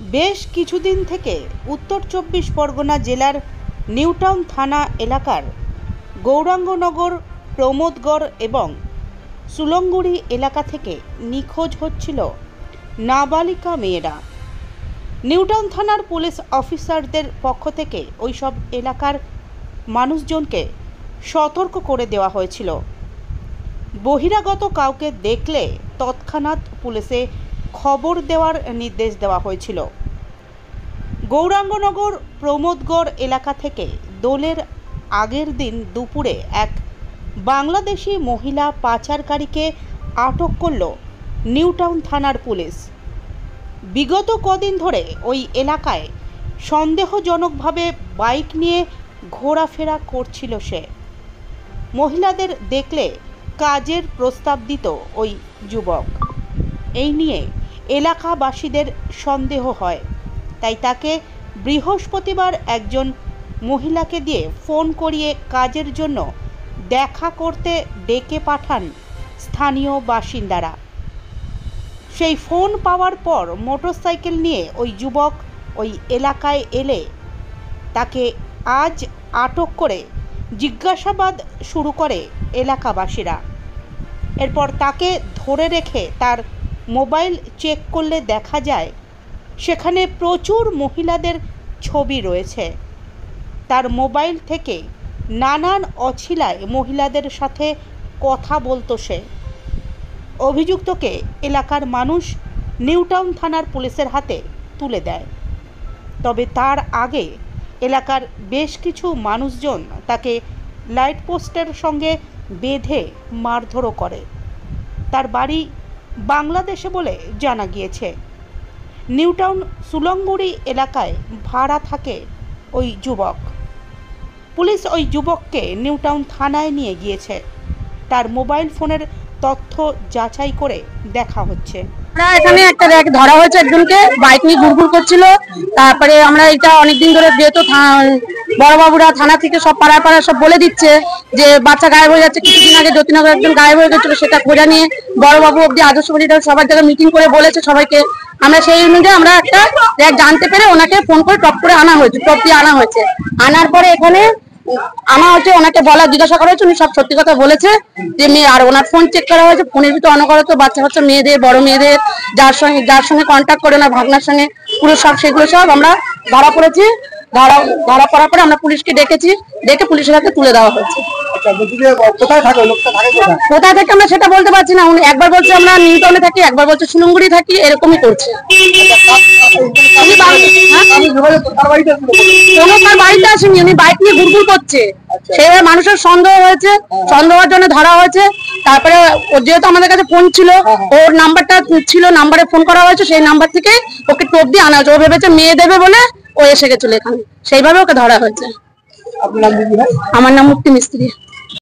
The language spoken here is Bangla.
বেশ কিছুদিন থেকে উত্তর 24 পরগনা জেলার নিউটাউন থানা এলাকার গৌরাঙ্গনগর, প্রমোদগড় এবং সুলঙ্গুড়ি এলাকা থেকে নিখোঁজ হচ্ছিল নাবালিকা মেয়েরা। নিউটাউন থানার পুলিশ অফিসারদের পক্ষ থেকে ওইসব এলাকার মানুষজনকে সতর্ক করে দেওয়া হয়েছিল। বহিরাগত কাউকে দেখলে তৎক্ষণাৎ পুলিশে খবর দেওয়ার নির্দেশ দেওয়া হয়েছিল। গৌরাঙ্গনগর, প্রমোদগড় এলাকা থেকে দোলের আগের দিন দুপুরে এক বাংলাদেশি মহিলা পাচারকারীকে আটক করল নিউটাউন থানার পুলিশ। বিগত কদিন ধরে ওই এলাকায় সন্দেহজনকভাবে বাইক নিয়ে ঘোরাফেরা করছিল সে। মহিলাদের দেখলে কাজের প্রস্তাব দিত ওই যুবক। এই নিয়ে এলাকাবাসীদের সন্দেহ হয়, তাই তাকে বৃহস্পতিবার একজন মহিলাকে দিয়ে ফোন করিয়ে কাজের জন্য দেখা করতে ডেকে পাঠান স্থানীয় বাসিন্দারা। সেই ফোন পাওয়ার পর মোটরসাইকেল নিয়ে ওই যুবক ওই এলাকায় এলে তাকে আজ আটক করে জিজ্ঞাসাবাদ শুরু করে এলাকাবাসীরা। এরপর তাকে ধরে রেখে তার মোবাইল চেক করলে দেখা যায় সেখানে প্রচুর মহিলাদের ছবি রয়েছে। তার মোবাইল থেকে নানান অছিলায় মহিলাদের সাথে কথা বলতো সে। অভিযুক্তকে এলাকার মানুষ নিউটাউন থানার পুলিশের হাতে তুলে দেয়। তবে তার আগে এলাকার বেশ কিছু মানুষজন তাকে লাইট পোস্টের সঙ্গে বেঁধে মারধরও করে। তার বাড়ি বাংলাদেশে বলে জানা গিয়েছে। নিউটাউন সুলঙ্গুড়ি এলাকায় ভাড়া থাকে ওই যুবক। পুলিশ ওই যুবককে নিউটাউন থানায় নিয়ে গিয়েছে। তার মোবাইল ফোনের তথ্য যাচাই করে দেখা হচ্ছে। এখানে একটা ধরা হয়েছে, একজনকে বাইক নিয়ে ঘুরঘুর করছিল। তারপরে আমরা এটা অনেকদিন ধরে যেহেতু বড়বাবুরা থানা থেকে সব পাড়ায় পাড়ায় সব বলে দিচ্ছে যে বাচ্চা গায়েব হয়ে যাচ্ছে। কিছুদিন আগে জ্যোতিনগর একজন গায়েব হয়ে গেছিল, সেটা খোঁজা নিয়ে বড়বাবু অব্দি আদর্শবাড়ি সবার জায়গায় মিটিং করে বলেছে সবাইকে। আমরা সেই অনুযায়ী আমরা একটা জানতে পেরে ওনাকে ফোন করে টপ করে আনা হয়েছে, টপ দিয়ে আনা হয়েছে। আনার পরে এখানে আনা হচ্ছে, ওনাকে বলা জিজ্ঞাসা করা হয়েছে, উনি সব সত্যি কথা বলেছে যে মেয়ে। আর ওনার ফোন চেক করা হয়েছে, ফোনের ভিতরে অনবরত বাচ্চা বাচ্চা মেয়েদের, বড় মেয়েদের যার সঙ্গে কন্ট্যাক্ট করে না ভাগনার সঙ্গে পুরো সব সেগুলো সব আমরা ধরা পড়েছি। ধরা পড়ার পরে আমরা পুলিশকে ডেকেছি, ডেকে পুলিশের হাতে তুলে দেওয়া হয়েছে। কোথায় থেকে আমরা সেটা বলতে পারছি না। উনি একবার বলছে আমরা নিউটাউনে থাকি, একবার বলছে সুলঙ্গুড়ি থাকি, এরকমই করছে। তার বাড়িতে আসেনি, উনি বাইক নিয়ে ঘুরঘুর করছে। সেভাবে মানুষের সন্দেহ হয়েছে, সন্দেহের জন্য ধরা হয়েছে। তারপরে যেহেতু আমাদের কাছে ফোন ছিল, ওর নাম্বারটা ছিল, নাম্বারে ফোন করা হয়েছে। সেই নাম্বার থেকে ওকে টোপ দিয়ে আনা হয়েছে। ও ভেবেছে মেয়ে দেবে বলে ও এসে গেছিল এখানে, সেইভাবে ওকে ধরা হয়েছে। আমার নাম মুক্তি মিস্ত্রি।